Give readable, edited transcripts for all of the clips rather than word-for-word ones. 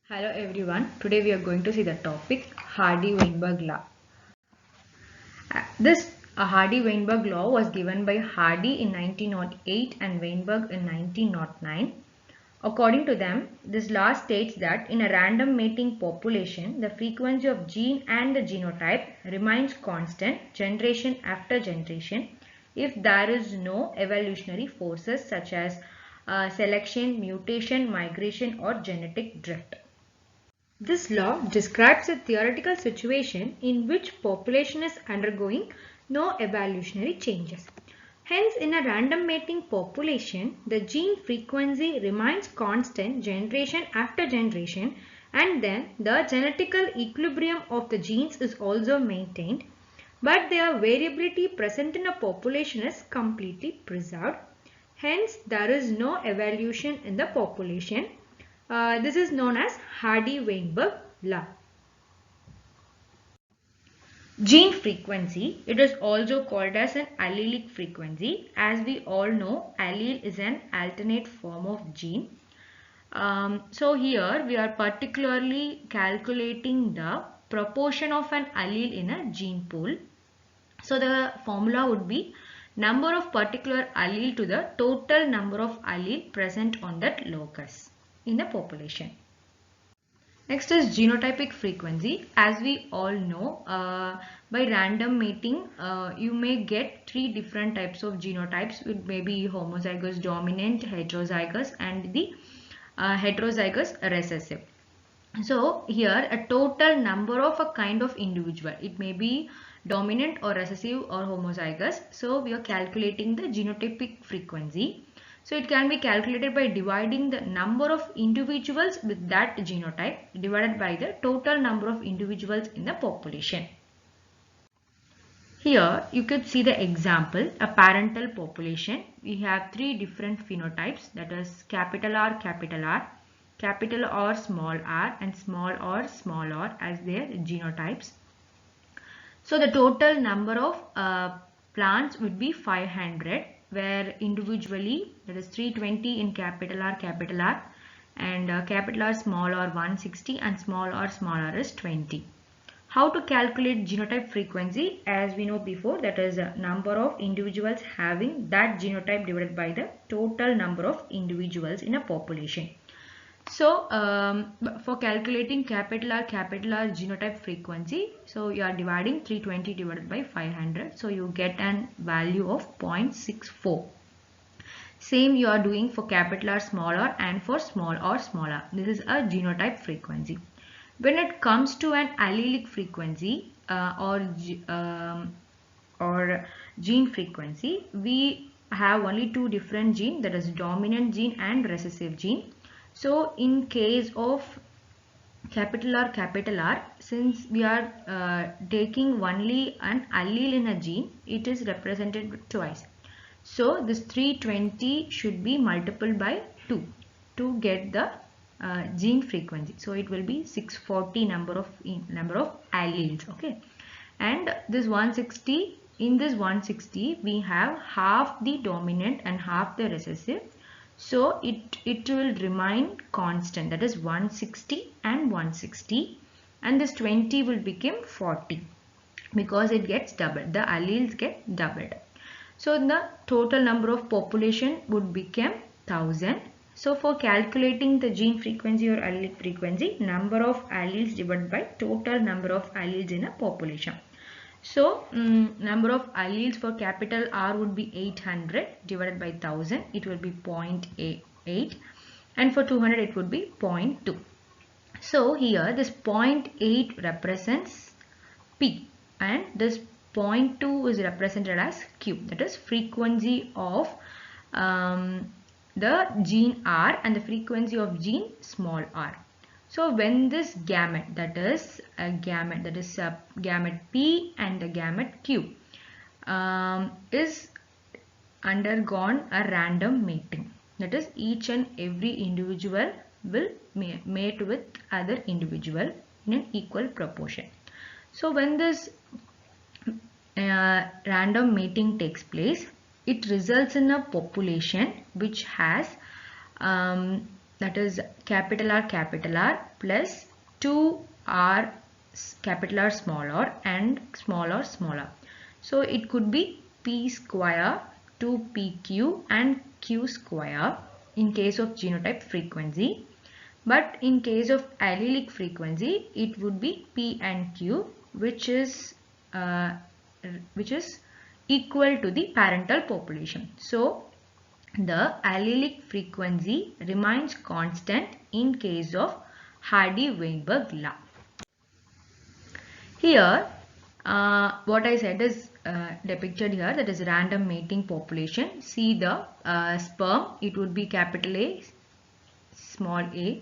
Hello everyone. Today we are going to see the topic Hardy-Weinberg law. This Hardy-Weinberg law was given by Hardy in 1908 and Weinberg in 1909. According to them, this law states that in a random mating population, the frequency of gene and the genotype remains constant generation after generation if there is no evolutionary forces such as selection, mutation, migration or genetic drift. This law describes a theoretical situation in which population is undergoing no evolutionary changes. Hence, in a random mating population, the gene frequency remains constant generation after generation, and then the genetical equilibrium of the genes is also maintained, but their variability present in a population is completely preserved. Hence, there is no evolution in the population. This is known as Hardy-Weinberg law. Gene frequency, it is also called as an allelic frequency. As we all know, allele is an alternate form of gene. So here we are particularly calculating the proportion of an allele in a gene pool. So the formula would be number of particular allele to the total number of allele present on that locus in the population. Next is genotypic frequency. As we all know, by random mating, you may get three different types of genotypes. It may be homozygous dominant, heterozygous and the heterozygous recessive. So here a total number of a kind of individual. It may be dominant or recessive or homozygous. So we are calculating the genotypic frequency. So it can be calculated by dividing the number of individuals with that genotype divided by the total number of individuals in the population. Here you could see the example, a parental population. We have three different phenotypes, that is capital R, capital R, small r and small r as their genotypes. So the total number of plants would be 500, where individually that is 320 in capital R and capital R small r 160 and small r is 20. How to calculate genotype frequency? As we know before, that is a number of individuals having that genotype divided by the total number of individuals in a population. So for calculating capital R genotype frequency, so you are dividing 320 divided by 500, so you get an value of 0.64. Same you are doing for capital R and for small r. This is a genotype frequency. When it comes to an allelic frequency or gene frequency, we have only two different genes, that is dominant gene and recessive gene. So in case of capital R, since we are taking only an allele in a gene, it is represented twice. So this 320 should be multiplied by 2 to get the gene frequency. So it will be 640 number of alleles. Okay, and this 160, in this 160 we have half the dominant and half the recessive. So it will remain constant, that is 160 and 160, and this 20 will become 40 because it gets doubled, the alleles get doubled. So the total number of population would become 1000. So for calculating the gene frequency or allelic frequency, number of alleles divided by total number of alleles in a population. So number of alleles for capital R would be 800 divided by 1000. It will be 0.8, and for 200 it would be 0.2. So here this 0.8 represents P and this 0.2 is represented as Q, that is frequency of the gene R and the frequency of gene small r. So when this gamete, that is a gamete P and the gamete Q is undergone a random mating, that is each and every individual will mate with other individual in an equal proportion. So when this random mating takes place, it results in a population which has that is capital R plus 2R capital R small and smaller. So it could be P square 2PQ and Q square in case of genotype frequency. But in case of allelic frequency, it would be P and Q, which is equal to the parental population. So the allelic frequency remains constant in case of Hardy-Weinberg law. Here, what I said is depicted here, that is random mating population. See the sperm, it would be capital A, small a,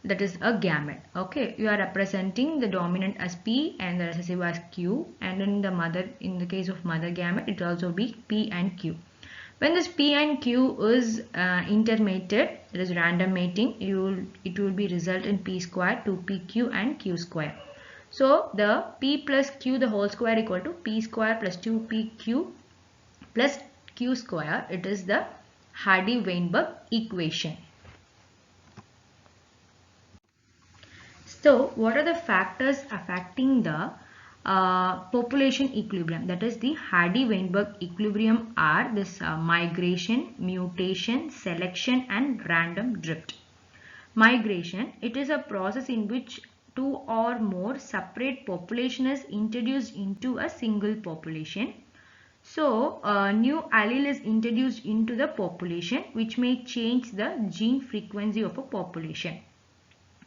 that is a gamete. Okay, you are representing the dominant as P and the recessive as Q, and in the case of mother gamete, it will also be P and Q. When this P and Q is intermated, that is random mating, it will be result in P square 2PQ and Q square. So the P plus Q the whole square equal to P square plus 2PQ plus Q square. It is the Hardy-Weinberg equation. So what are the factors affecting the population equilibrium? That is the Hardy-Weinberg equilibrium are this migration, mutation, selection and random drift. Migration, it is a process in which two or more separate population is introduced into a single population. So a new allele is introduced into the population which may change the gene frequency of a population.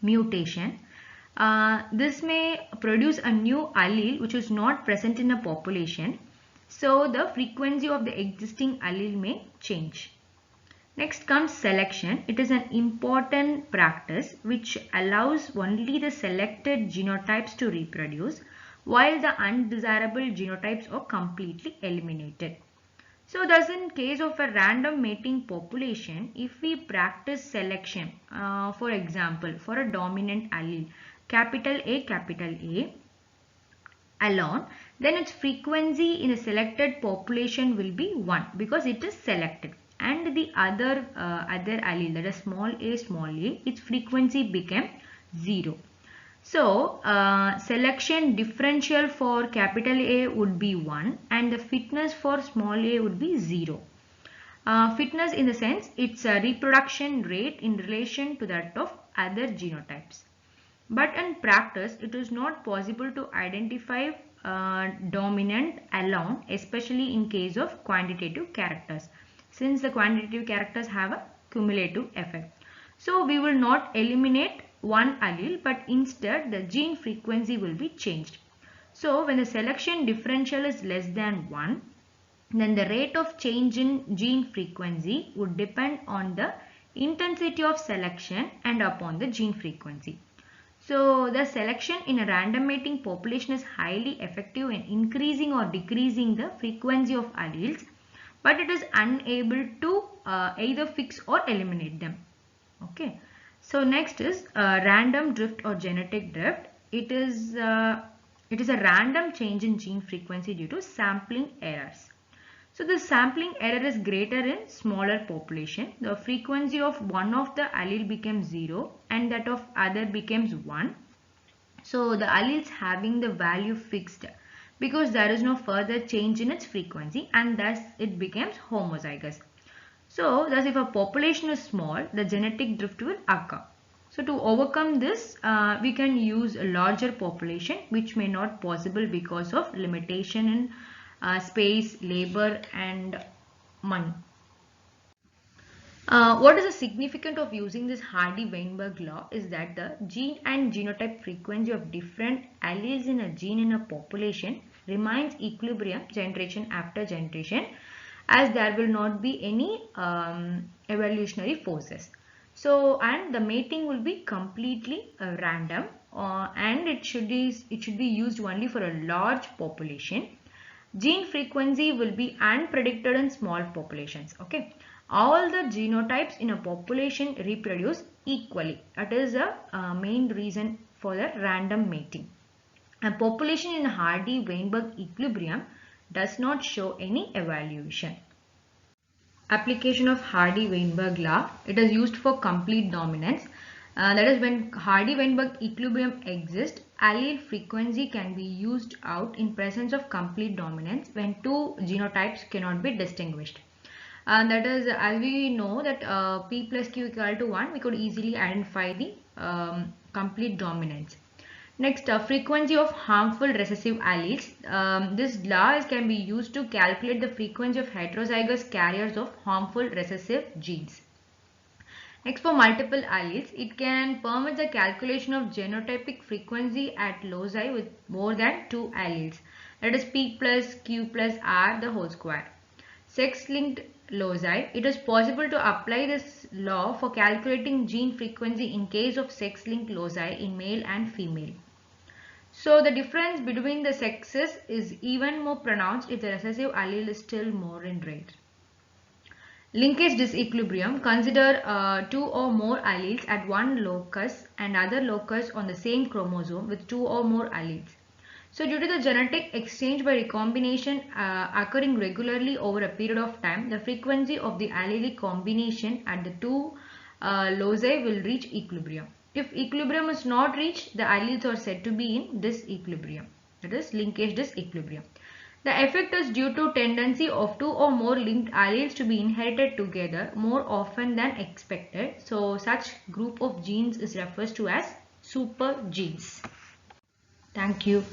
Mutation, this may produce a new allele which is not present in a population. So the frequency of the existing allele may change. Next comes selection. It is an important practice which allows only the selected genotypes to reproduce while the undesirable genotypes are completely eliminated. So thus in case of a random mating population, if we practice selection, for example, for a dominant allele, capital A alone, then its frequency in a selected population will be 1 because it is selected. And the other allele, that is small a, its frequency became 0. So selection differential for capital A would be 1 and the fitness for small a would be 0. Fitness in the sense its reproduction rate in relation to that of other genotypes. But in practice, it is not possible to identify dominant alone, especially in case of quantitative characters, since the quantitative characters have a cumulative effect. So we will not eliminate one allele, but instead the gene frequency will be changed. So when the selection differential is less than 1, then the rate of change in gene frequency would depend on the intensity of selection and upon the gene frequency. So the selection in a random mating population is highly effective in increasing or decreasing the frequency of alleles, but it is unable to either fix or eliminate them. Okay. So next is random drift or genetic drift. It is a random change in gene frequency due to sampling errors. So the sampling error is greater in smaller population. The frequency of one of the allele becomes 0 and that of other becomes 1. So the alleles having the value fixed because there is no further change in its frequency and thus it becomes homozygous. So thus if a population is small, the genetic drift will occur. So to overcome this, we can use a larger population which may not possible because of limitation in space, labor and money. What is the significance of using this Hardy-Weinberg law is that the gene and genotype frequency of different alleles in a gene in a population remains equilibrium generation after generation, as there will not be any evolutionary forces. So and the mating will be completely random and it should be used only for a large population. Gene frequency will be unpredicted in small populations. Okay, all the genotypes in a population reproduce equally. That is a main reason for the random mating. A population in Hardy-Weinberg equilibrium does not show any evolution. application of Hardy-Weinberg law. It is used for complete dominance. That is, when Hardy-Weinberg equilibrium exists, allele frequency can be used out in presence of complete dominance when two genotypes cannot be distinguished. That is, as we know that P plus Q equal to 1, we could easily identify the complete dominance. Next, frequency of harmful recessive alleles. This law can be used to calculate the frequency of heterozygous carriers of harmful recessive genes. Next, for multiple alleles, it can permit the calculation of genotypic frequency at loci with more than 2 alleles. That is P plus Q plus R the whole square. Sex-linked loci, it is possible to apply this law for calculating gene frequency in case of sex-linked loci in male and female. So the difference between the sexes is even more pronounced if the recessive allele is still more in rate. Linkage disequilibrium. Consider two or more alleles at one locus and other locus on the same chromosome with two or more alleles. So due to the genetic exchange by recombination occurring regularly over a period of time, the frequency of the allelic combination at the two loci will reach equilibrium. If equilibrium is not reached, the alleles are said to be in disequilibrium. That is linkage disequilibrium. The effect is due to tendency of two or more linked alleles to be inherited together more often than expected. So such group of genes is referred to as super genes. Thank you.